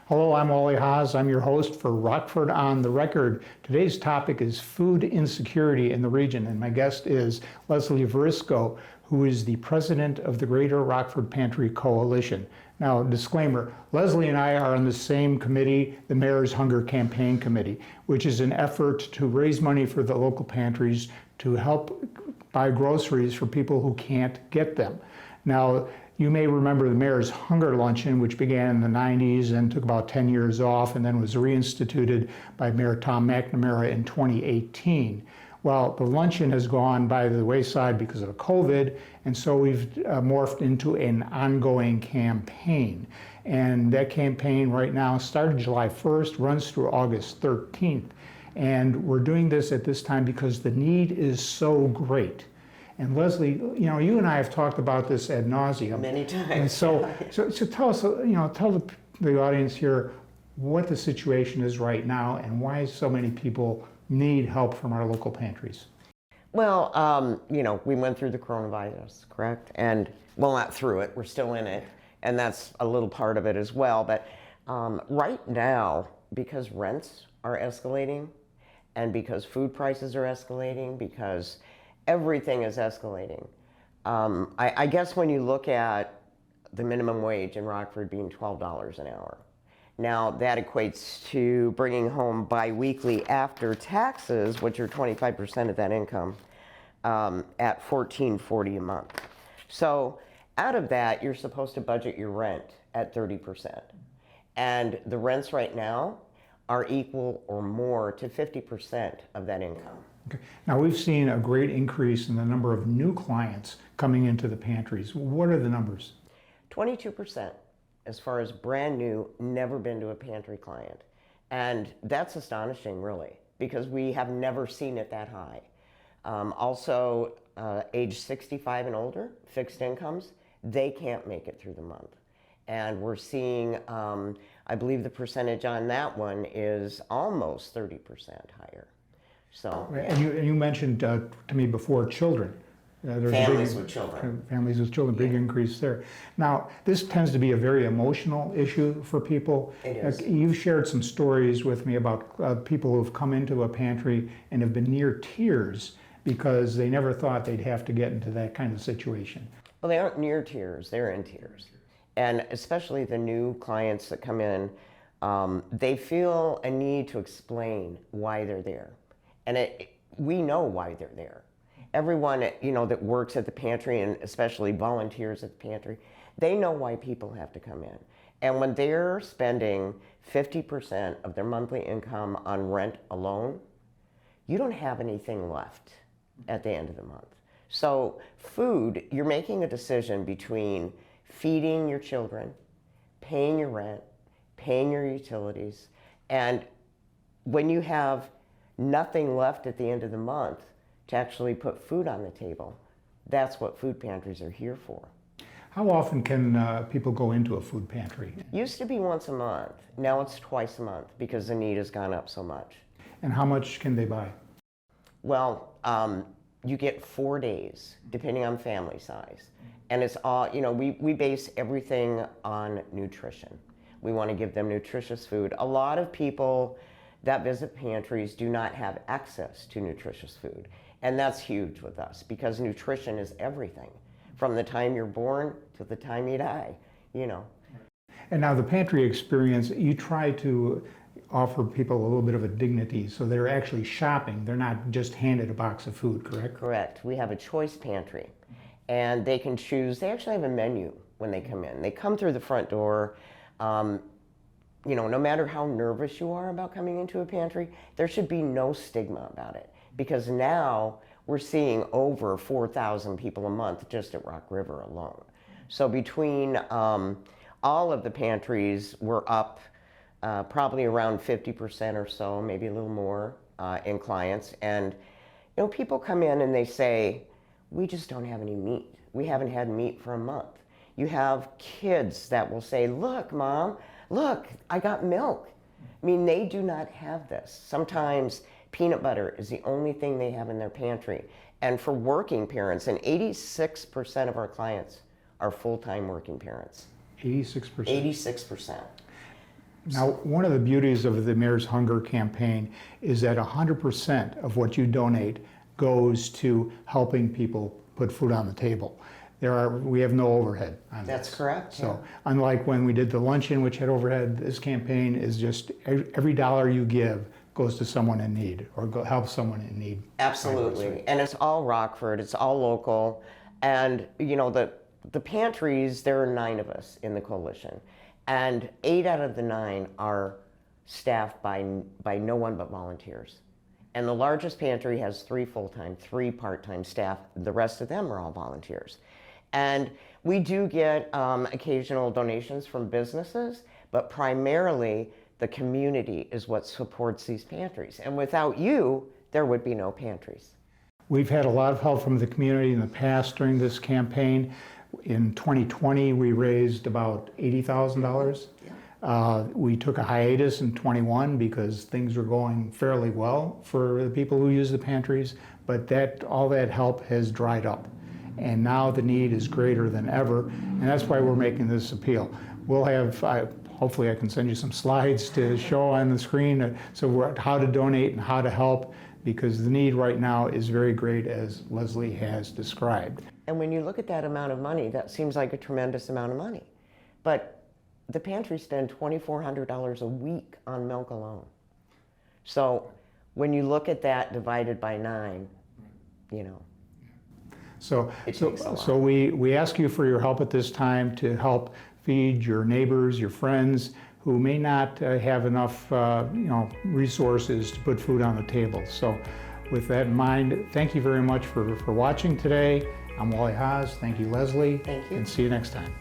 Hello, I'm Wally Haas. I'm your host for Rockford on the Record. Today's topic is food insecurity in the region, and my guest is Leslie Verisco, who is the president of the Greater Rockford Pantry Coalition. Now, disclaimer, Leslie and I are on the same committee, the Mayor's Hunger Campaign Committee, which is an effort to raise money for the local pantries to help buy groceries for people who can't get them. Now, you may remember the Mayor's Hunger Luncheon, which began in the 90s and took about 10 years off and then was reinstituted by Mayor Tom McNamara in 2018. Well, the luncheon has gone by the wayside because of COVID, and so we've morphed into an ongoing campaign. And that campaign right now started July 1st, runs through August 13th. And we're doing this at this time because the need is so great. And Leslie, you and I have talked about this ad nauseum. Many times. And so tell us, tell the audience here what the situation is right now and why so many people need help from our local pantries. Well, we went through the coronavirus, correct? And, well, not through it, we're still in it. And that's a little part of it as well. But right now, because rents are escalating and because food prices are escalating, because everything is escalating. I guess when you look at the minimum wage in Rockford being $12 an hour, now that equates to bringing home biweekly after taxes, which are 25% of that income, at $14.40 a month. So out of that, you're supposed to budget your rent at 30%. And the rents right now are equal or more to 50% of that income. Okay. Now, we've seen a great increase in the number of new clients coming into the pantries. What are the numbers? 22% as far as brand new, never been to a pantry client. And that's astonishing, really, because we have never seen it that high. Also, age 65 and older, fixed incomes, they can't make it through the month. And we're seeing, I believe the percentage on that one is almost 30% higher. So, and you mentioned to me before children. Families with children. Families with children, big increase there. Now, this tends to be a very emotional issue for people. It is. You've shared some stories with me about people who have come into a pantry and have been near tears because they never thought they'd have to get into that kind of situation. Well, they aren't near tears, they're in tears. And especially the new clients that come in, they feel a need to explain why they're there. And we know why they're there. Everyone, that works at the pantry and especially volunteers at the pantry, they know why people have to come in. And when they're spending 50% of their monthly income on rent alone, you don't have anything left at the end of the month. So food, you're making a decision between feeding your children, paying your rent, paying your utilities, and when you have nothing left at the end of the month to actually put food on the table, that's what food pantries are here for. How often can people go into a food pantry? Used to be once a month. Now it's twice a month because the need has gone up so much. And how much can they buy? Well, you get 4 days, depending on family size. And it's all, we base everything on nutrition. We want to give them nutritious food. A lot of people that visit pantries do not have access to nutritious food. And that's huge with us because nutrition is everything from the time you're born to the time you die, And now the Pantry Experience, you try to offer people a little bit of a dignity so they're actually shopping. They're not just handed a box of food, correct? Correct. We have a choice pantry and they can choose. They actually have a menu when they come in. They come through the front door. No matter how nervous you are about coming into a pantry, there should be no stigma about it because now we're seeing over 4,000 people a month just at Rock River alone. So between all of the pantries, we're up probably around 50% or so, maybe a little more in clients. And people come in and they say, we just don't have any meat. We haven't had meat for a month. You have kids that will say, look, Mom, look, I got milk. I mean, they do not have this. Sometimes peanut butter is the only thing they have in their pantry. And for working parents, and 86% of our clients are full-time working parents. 86%? 86%. Now, one of the beauties of the Mayor's Hunger campaign is that 100% of what you donate goes to helping people put food on the table. We have no overhead on That's this. correct. So unlike when we did the luncheon, which had overhead, this campaign is just every dollar you give goes to someone in need or helps someone in need. Absolutely. And it's all Rockford, it's all local. And, you know, the pantries, there are 9 of us in the coalition. And 8 out of the 9 are staffed by no one but volunteers. And the largest pantry has 3 full-time, 3 part-time staff. The rest of them are all volunteers. And we do get occasional donations from businesses, but primarily the community is what supports these pantries. And without you, there would be no pantries. We've had a lot of help from the community in the past during this campaign. In 2020, we raised about $80,000. We took a hiatus in 21 because things were going fairly well for the people who use the pantries, but all that help has dried up. And now the need is greater than ever, and that's why we're making this appeal. We'll have, hopefully I can send you some slides to show on the screen, how to donate and how to help, because the need right now is very great, as Leslie has described. And when you look at that amount of money, that seems like a tremendous amount of money. But the pantries spend $2,400 a week on milk alone. So when you look at that divided by 9, you know, So we ask you for your help at this time to help feed your neighbors, your friends who may not have enough resources to put food on the table. So with that in mind, thank you very much for watching today. I'm Wally Haas. Thank you, Leslie. Thank you. And see you next time.